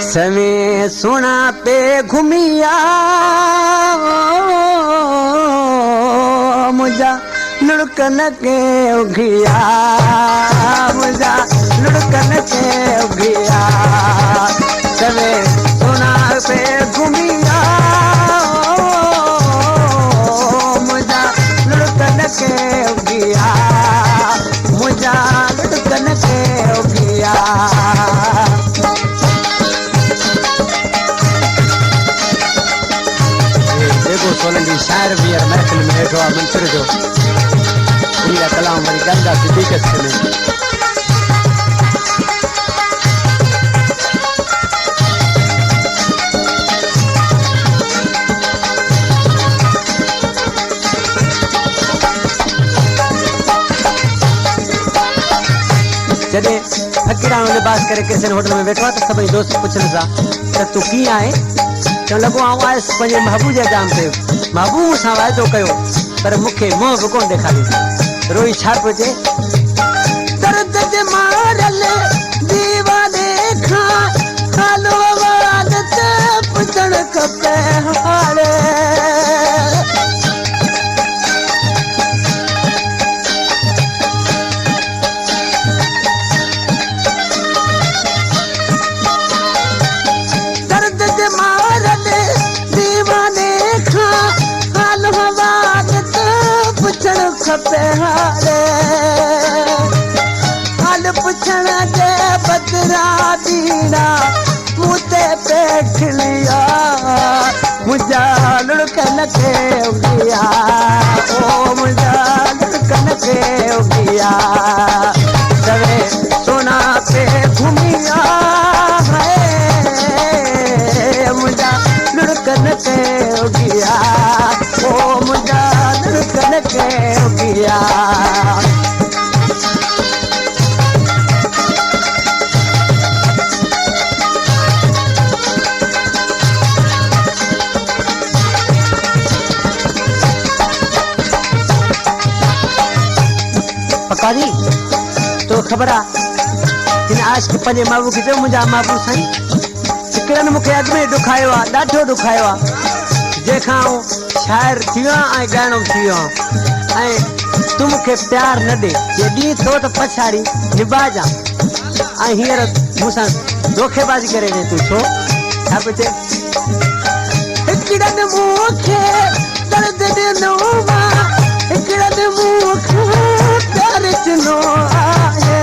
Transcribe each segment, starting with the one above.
सवे सुना पे घुमिया मुझा लुढ़कन के उगिया मुझा लुढ़कन के उगिया सवे सुना पे घुमिया मुझा लुढ़कन के उगिया मुझा लुढ़कन के उगिया। देखो सोलंकी शायर भी है महफिल में बैठो मंत्र जो उनका कलाम वरी गंगा सिद्दीक़ में जॾहिं फकीराणो लिबास करे किसी होटल में बैठो तो सभी दोस्त पूछन सा त तू की आए तो लगो आऊं आयस पंहिंजे महबूब जे जाम ते महबूब सां वाइदो कयो पर मूंखे मुंहुं बि कोन ॾेखारियो रोई छा पियो चए दर्द जे मारल दीवाने खां हालो आवाज़ ते पुछण खपे हाणे खपे हारे हाल पुछण जे बदरा दीना मुते पेठ लिया मुझा लुढ़कन के उगिया ओ मुझा लुढ़कन के उगिया सवे सोना पे घुमिया है मुझा लुढ़कन के उगिया ओ मुझा लुढ़कन के उगिया। पकाजी तो खबर आ जिन आशिक पंहिंजे महबूब खे चयो मुंहिंजा महबूब साईं हिकिड़नि मूंखे अॻु में ॾुखायो आहे ॾाढो ॾुखायो आहे जंहिंखां शाइर थी वियो ऐं ॻाइणो थी वियो ऐं तूं मूंखे प्यार न ॾे जे ॾींहुं थियो त पछाड़ी निभाइजां ऐं हींअर मूंसां धोखेबाज़ी करे ॾे तूं छो छा पियो चए हिकिड़नि मूंखे दर्द ॾिनो हिकिड़नि मूंखे प्यार ॾिनो आहे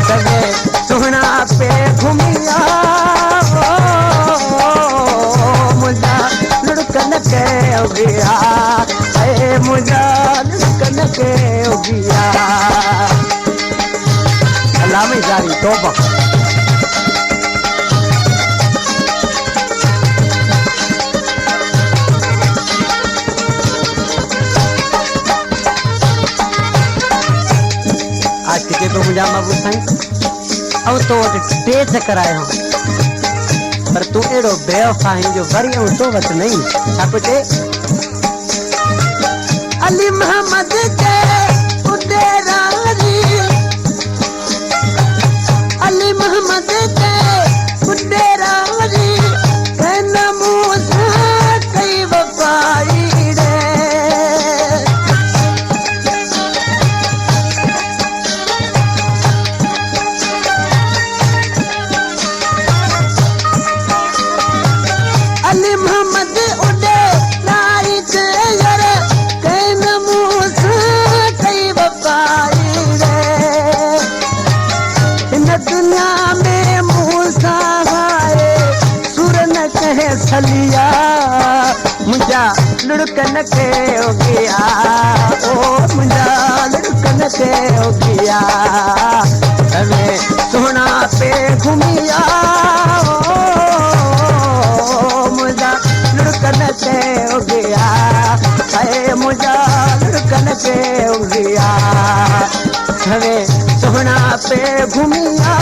सगे सुना पे घुमिया मुझा लुढ़कन के उगिया मुझा लुढ़कन के उगिया। अल्लाह में जारी तौबा तो मुझा महबूब साईं ऐं तो वटि टे चकर आयो पर तूं अहिड़ो बेवफ़ा आहीं जो वरी ऐं तो वटि नहीं छा पियो चए अली मोहम्मद के उडेरा अली मोहम्मद के उडेरा कहन मूंसां कई वफ़ाई छलिया मुझा लुढ़कन के उगिया ओ मुझा लुढ़कन के हो गया हमें सोना पे घूमिया मुझा लुढ़कन के हो गया है मुझा लुढ़कन के हो गया हमें सोना पे घूमिया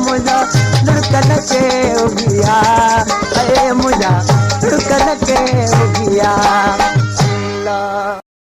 मुझा लुढ़कन के हो गया है मुझा लुढ़कन के हो गया